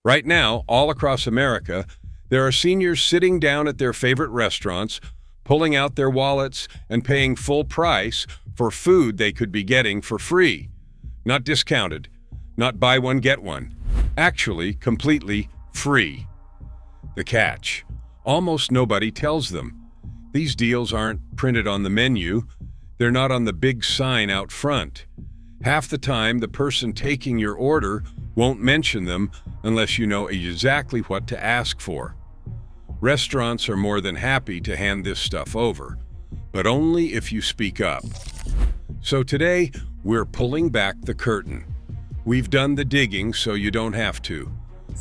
Right now, all across America, there are seniors sitting down at their favorite restaurants, pulling out their wallets and paying full price for food they could be getting for free. Not discounted, not buy one, get one. Actually, completely free. The catch: almost nobody tells them. These deals aren't printed on the menu. They're not on the big sign out front. Half the time, the person taking your order won't mention them unless you know exactly what to ask for. Restaurants are more than happy to hand this stuff over, but only if you speak up. So today, we're pulling back the curtain. We've done the digging so you don't have to.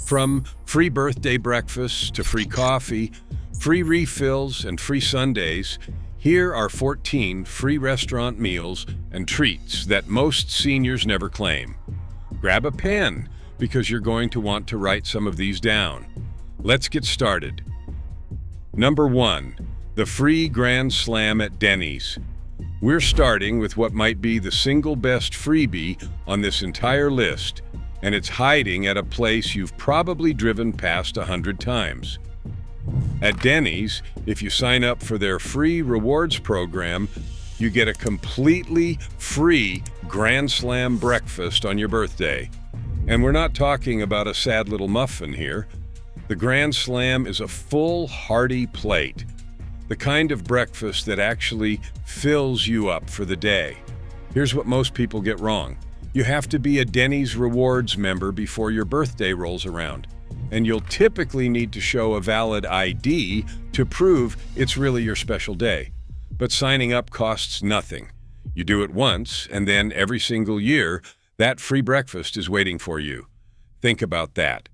From free birthday breakfasts to free coffee, free refills, and free sundaes, here are 14 free restaurant meals and treats that most seniors never claim. Grab a pen, because you're going to want to write some of these down. Let's get started. Number 1, the free Grand Slam at Denny's. We're starting with what might be the single best freebie on this entire list, and it's hiding at a place you've probably driven past 100 times. At Denny's, if you sign up for their free rewards program, you get a completely free Grand Slam breakfast on your birthday. And we're not talking about a sad little muffin here. The Grand Slam is a full, hearty plate, the kind of breakfast that actually fills you up for the day. Here's what most people get wrong. You have to be a Denny's Rewards member before your birthday rolls around, and you'll typically need to show a valid ID to prove it's really your special day. But signing up costs nothing. You do it once, and then every single year, that free breakfast is waiting for you. Think about that.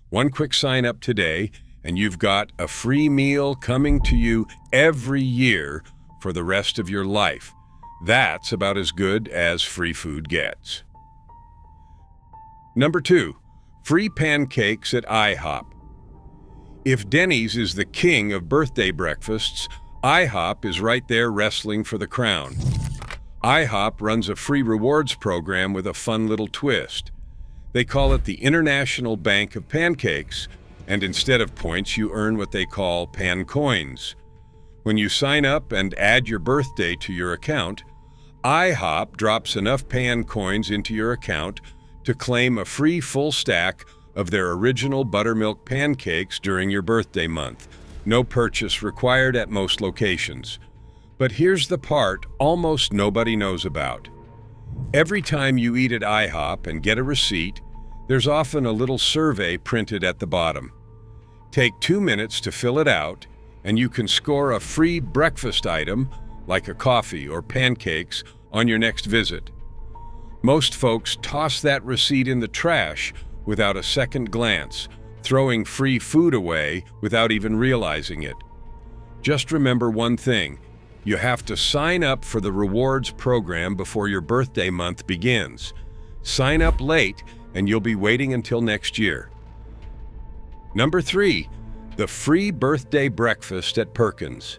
One quick sign up today, and you've got a free meal coming to you every year for the rest of your life. That's about as good as free food gets. Number 2, free pancakes at IHOP. If Denny's is the king of birthday breakfasts, IHOP is right there wrestling for the crown. IHOP runs a free rewards program with a fun little twist. They call it the International Bank of Pancakes, and instead of points, you earn what they call pan coins. When you sign up and add your birthday to your account, IHOP drops enough pan coins into your account to claim a free full stack of their original buttermilk pancakes during your birthday month. No purchase required at most locations. But here's the part almost nobody knows about. Every time you eat at IHOP and get a receipt, there's often a little survey printed at the bottom. Take 2 minutes to fill it out, and you can score a free breakfast item, like a coffee or pancakes, on your next visit. Most folks toss that receipt in the trash without a second glance, throwing free food away without even realizing it. Just remember one thing: you have to sign up for the rewards program before your birthday month begins. Sign up late, and you'll be waiting until next year. Number 3, the free birthday breakfast at Perkins.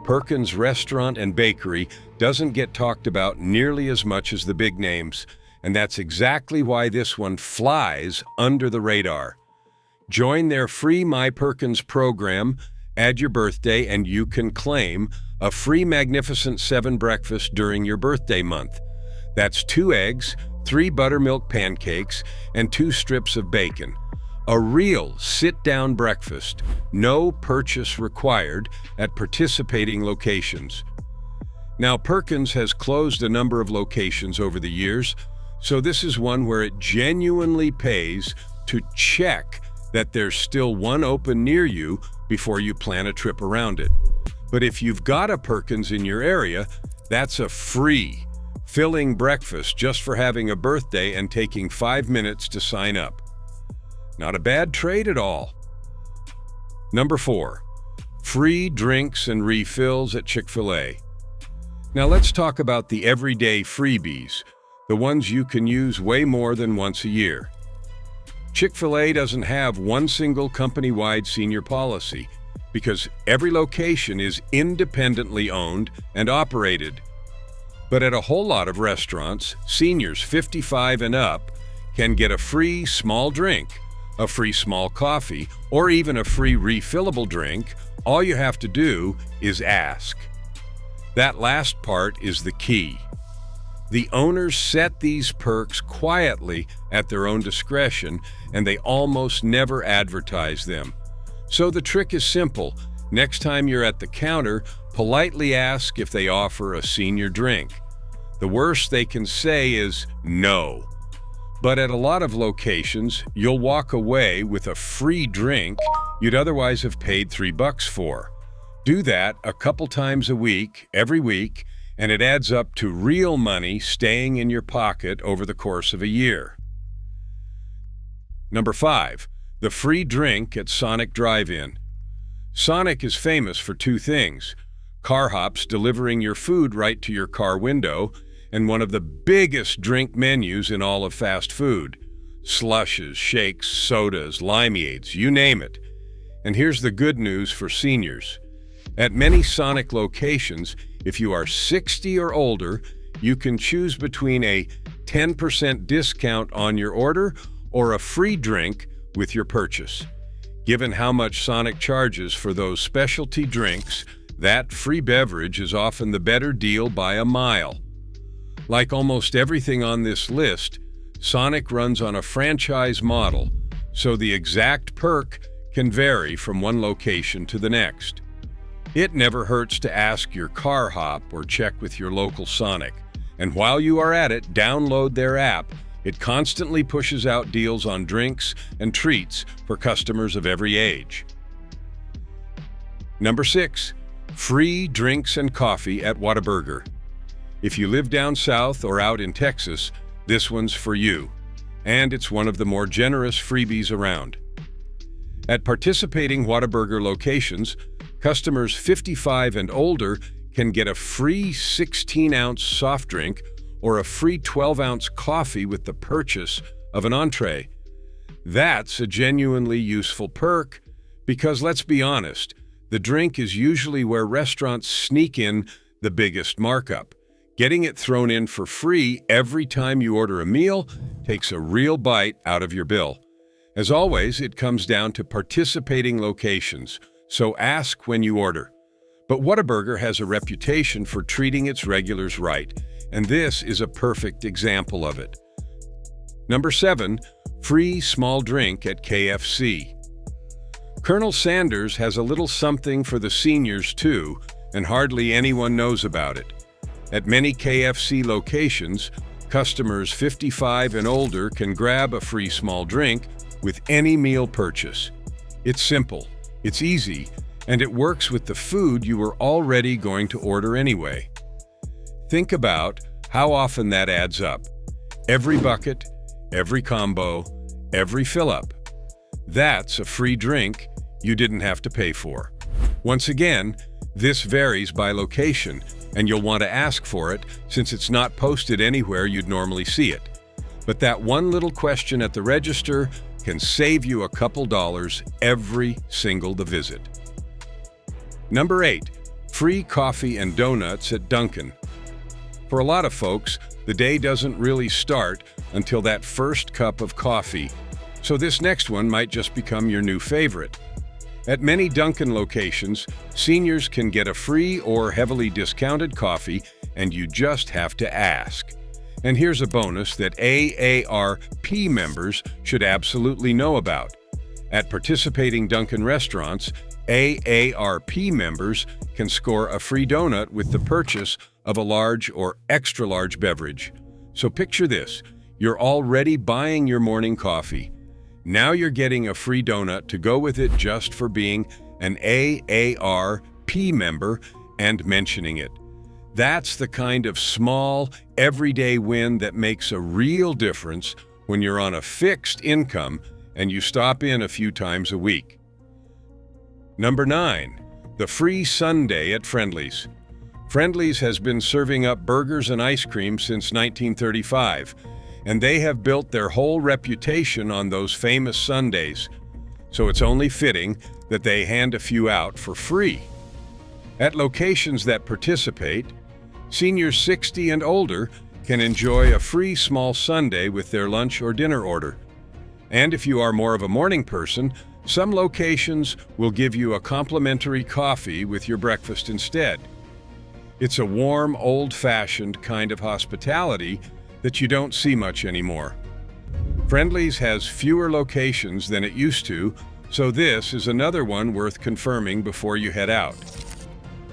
Perkins Restaurant and Bakery doesn't get talked about nearly as much as the big names, and that's exactly why this one flies under the radar. Join their free My Perkins program, add your birthday, and you can claim a free Magnificent 7 breakfast during your birthday month. That's 2 eggs, 3 buttermilk pancakes, and 2 strips of bacon. A real sit-down breakfast, no purchase required at participating locations. Now, Perkins has closed a number of locations over the years, so this is one where it genuinely pays to check that there's still one open near you before you plan a trip around it. But if you've got a Perkins in your area, that's a free, filling breakfast just for having a birthday and taking 5 minutes to sign up. Not a bad trade at all. Number 4, free drinks and refills at Chick-fil-A. Now let's talk about the everyday freebies, the ones you can use way more than once a year. Chick-fil-A doesn't have one single company-wide senior policy because every location is independently owned and operated. But at a whole lot of restaurants, seniors 55 and up can get a free small drink, a free small coffee, or even a free refillable drink, all you have to do is ask. That last part is the key. The owners set these perks quietly at their own discretion, and they almost never advertise them. So the trick is simple. Next time you're at the counter, politely ask if they offer a senior drink. The worst they can say is no. But at a lot of locations, you'll walk away with a free drink you'd otherwise have paid $3 for. Do that a couple times a week, every week, and it adds up to real money staying in your pocket over the course of a year. Number 5, the free drink at Sonic Drive-In. Sonic is famous for two things: car hops delivering your food right to your car window, and one of the biggest drink menus in all of fast food. Slushes, shakes, sodas, limeades, you name it. And here's the good news for seniors. At many Sonic locations, if you are 60 or older, you can choose between a 10% discount on your order or a free drink with your purchase. Given how much Sonic charges for those specialty drinks, that free beverage is often the better deal by a mile. Like almost everything on this list, Sonic runs on a franchise model, so the exact perk can vary from one location to the next. It never hurts to ask your car hop or check with your local Sonic. And while you are at it, download their app. It constantly pushes out deals on drinks and treats for customers of every age. Number 6, free drinks and coffee at Whataburger. If you live down south or out in Texas, this one's for you. And it's one of the more generous freebies around. At participating Whataburger locations, customers 55 and older can get a free 16-ounce soft drink or a free 12-ounce coffee with the purchase of an entree. That's a genuinely useful perk because, let's be honest, the drink is usually where restaurants sneak in the biggest markup. Getting it thrown in for free every time you order a meal takes a real bite out of your bill. As always, it comes down to participating locations, so ask when you order. But Whataburger has a reputation for treating its regulars right, and this is a perfect example of it. Number 7, free small drink at KFC. Colonel Sanders has a little something for the seniors too, and hardly anyone knows about it. At many KFC locations, customers 55 and older can grab a free small drink with any meal purchase. It's simple, it's easy, and it works with the food you were already going to order anyway. Think about how often that adds up. Every bucket, every combo, every fill-up. That's a free drink you didn't have to pay for. Once again, this varies by location, and you'll want to ask for it since it's not posted anywhere you'd normally see it. But that one little question at the register can save you a couple dollars every single visit. Number 8, free coffee and donuts at Dunkin'. For a lot of folks, the day doesn't really start until that first cup of coffee, so this next one might just become your new favorite. At many Dunkin' locations, seniors can get a free or heavily discounted coffee, and you just have to ask. And here's a bonus that AARP members should absolutely know about. At participating Dunkin' restaurants, AARP members can score a free donut with the purchase of a large or extra large beverage. So picture this, you're already buying your morning coffee. Now you're getting a free donut to go with it just for being an AARP member and mentioning it. That's the kind of small, everyday win that makes a real difference when you're on a fixed income and you stop in a few times a week. Number 9, the free sundae at Friendly's. Friendly's has been serving up burgers and ice cream since 1935, and they have built their whole reputation on those famous sundaes, so it's only fitting that they hand a few out for free. At locations that participate, seniors 60 and older can enjoy a free small sundae with their lunch or dinner order. And if you are more of a morning person, some locations will give you a complimentary coffee with your breakfast instead. It's a warm, old-fashioned kind of hospitality that you don't see much anymore. Friendly's has fewer locations than it used to, so this is another one worth confirming before you head out.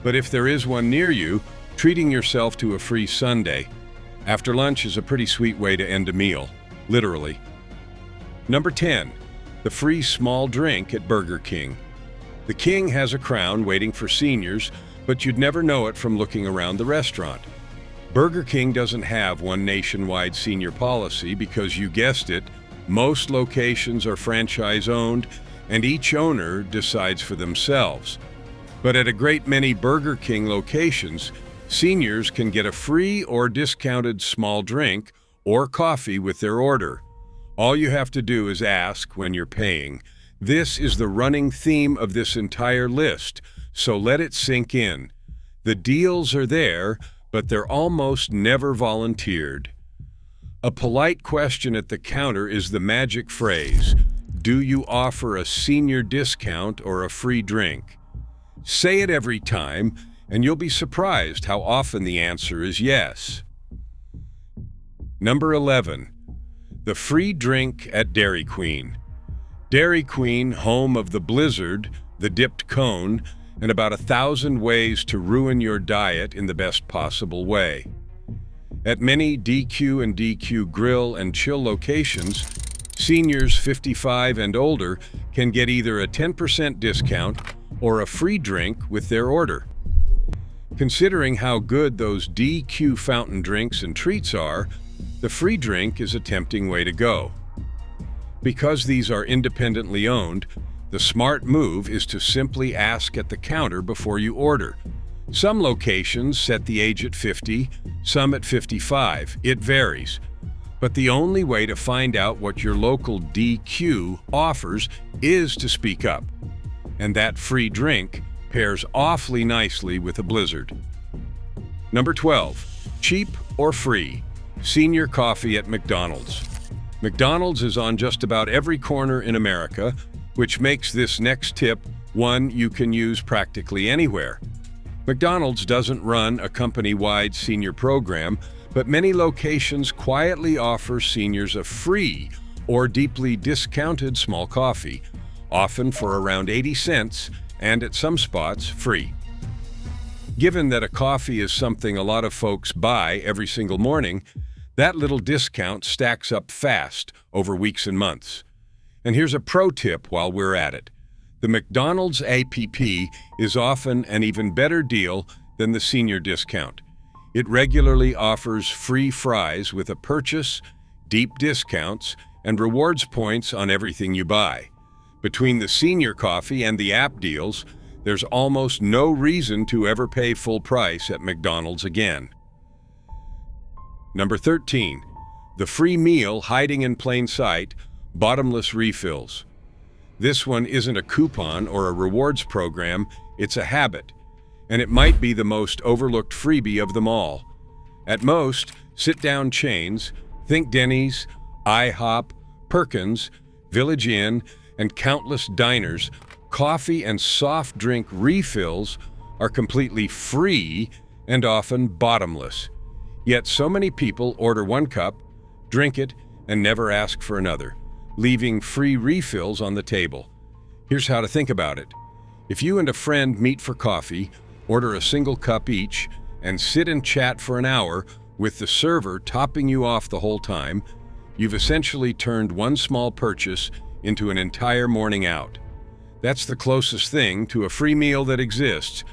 But if there is one near you, treating yourself to a free sundae after lunch is a pretty sweet way to end a meal, literally. Number 10, the free small drink at Burger King. The king has a crown waiting for seniors, but you'd never know it from looking around the restaurant. Burger King doesn't have one nationwide senior policy because, you guessed it, most locations are franchise-owned and each owner decides for themselves. But at a great many Burger King locations, seniors can get a free or discounted small drink or coffee with their order. All you have to do is ask when you're paying. This is the running theme of this entire list, so let it sink in. The deals are there, but they're almost never volunteered. A polite question at the counter is the magic phrase, "Do you offer a senior discount or a free drink?" Say it every time, and you'll be surprised how often the answer is yes. Number 11, the free drink at Dairy Queen. Dairy Queen, home of the Blizzard, the dipped cone, and about 1,000 ways to ruin your diet in the best possible way. At many DQ and DQ Grill and Chill locations, seniors 55 and older can get either a 10% discount or a free drink with their order. Considering how good those DQ fountain drinks and treats are, the free drink is a tempting way to go. Because these are independently owned, the smart move is to simply ask at the counter before you order. Some locations set the age at 50, some at 55. It varies. But the only way to find out what your local DQ offers is to speak up. And that free drink pairs awfully nicely with a Blizzard. Number 12, cheap or free, senior coffee at McDonald's. McDonald's is on just about every corner in America, which makes this next tip one you can use practically anywhere. McDonald's doesn't run a company-wide senior program, but many locations quietly offer seniors a free or deeply discounted small coffee, often for around 80 cents and at some spots free. Given that a coffee is something a lot of folks buy every single morning, that little discount stacks up fast over weeks and months. And here's a pro tip while we're at it. The McDonald's app is often an even better deal than the senior discount. It regularly offers free fries with a purchase, deep discounts, and rewards points on everything you buy. Between the senior coffee and the app deals, there's almost no reason to ever pay full price at McDonald's again. Number 13, the free meal hiding in plain sight, bottomless refills. This one isn't a coupon or a rewards program, it's a habit, and it might be the most overlooked freebie of them all. At most, sit-down chains, think Denny's, IHOP, Perkins, Village Inn, and countless diners, coffee and soft drink refills are completely free and often bottomless. Yet so many people order one cup, drink it, and never ask for another, leaving free refills on the table. Here's how to think about it. If you and a friend meet for coffee, order a single cup each, and sit and chat for an hour with the server topping you off the whole time, you've essentially turned one small purchase into an entire morning out. That's the closest thing to a free meal that exists.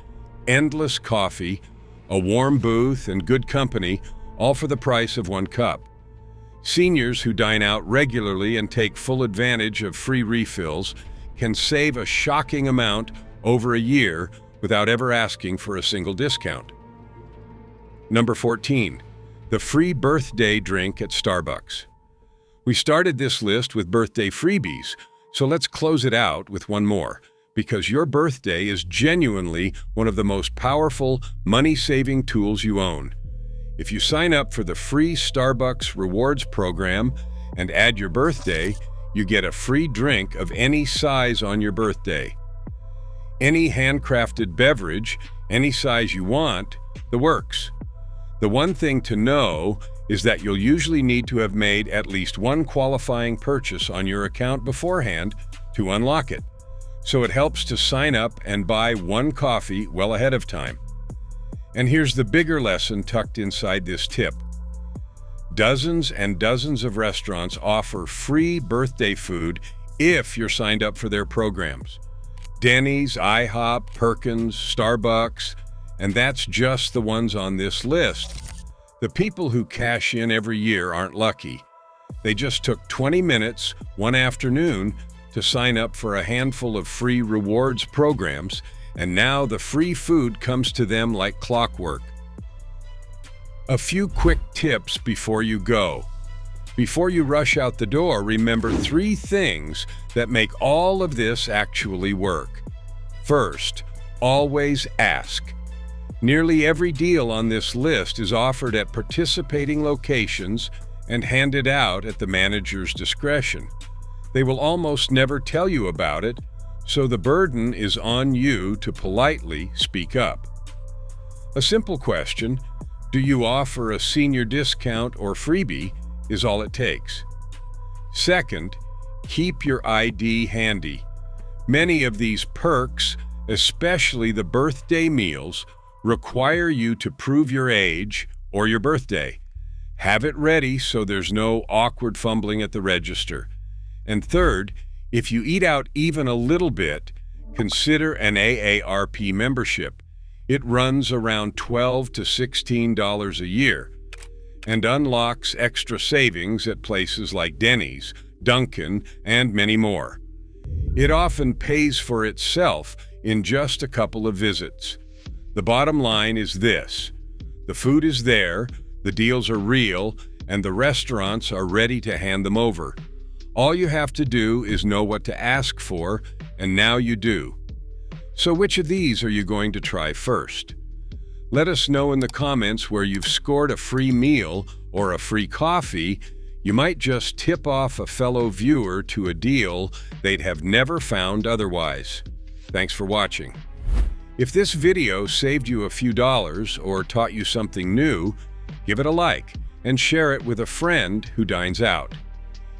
Endless coffee, a warm booth, and good company, all for the price of one cup. Seniors who dine out regularly and take full advantage of free refills can save a shocking amount over a year without ever asking for a single discount. Number 14, the free birthday drink at Starbucks. We started this list with birthday freebies, so let's close it out with one more, because your birthday is genuinely one of the most powerful money-saving tools you own. If you sign up for the free Starbucks Rewards program and add your birthday, you get a free drink of any size on your birthday. Any handcrafted beverage, any size you want, the works. The one thing to know is that you'll usually need to have made at least one qualifying purchase on your account beforehand to unlock it. So it helps to sign up and buy one coffee well ahead of time. And here's the bigger lesson tucked inside this tip. Dozens and dozens of restaurants offer free birthday food if you're signed up for their programs. Denny's, IHOP, Perkins, Starbucks, and that's just the ones on this list. The people who cash in every year aren't lucky. They just took 20 minutes one afternoon to sign up for a handful of free rewards programs, and now the free food comes to them like clockwork. A few quick tips before you go. Before you rush out the door, remember 3 things that make all of this actually work. First, always ask. Nearly every deal on this list is offered at participating locations and handed out at the manager's discretion. They will almost never tell you about it, so the burden is on you to politely speak up. A simple question, do you offer a senior discount or freebie, is all it takes. Second, keep your ID handy. Many of these perks, especially the birthday meals, require you to prove your age or your birthday. Have it ready so there's no awkward fumbling at the register. And third, if you eat out even a little bit, consider an AARP membership. It runs around $12 to $16 a year and unlocks extra savings at places like Denny's, Dunkin', and many more. It often pays for itself in just a couple of visits. The bottom line is this: the food is there, the deals are real, and the restaurants are ready to hand them over. All you have to do is know what to ask for, and now you do. So which of these are you going to try first? Let us know in the comments where you've scored a free meal or a free coffee. You might just tip off a fellow viewer to a deal they'd have never found otherwise. Thanks for watching. If this video saved you a few dollars or taught you something new, give it a like and share it with a friend who dines out.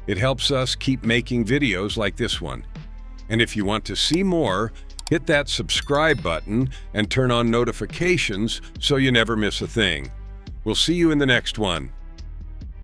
It helps us keep making videos like this one. And if you want to see more, hit that subscribe button and turn on notifications so you never miss a thing. We'll see you in the next one.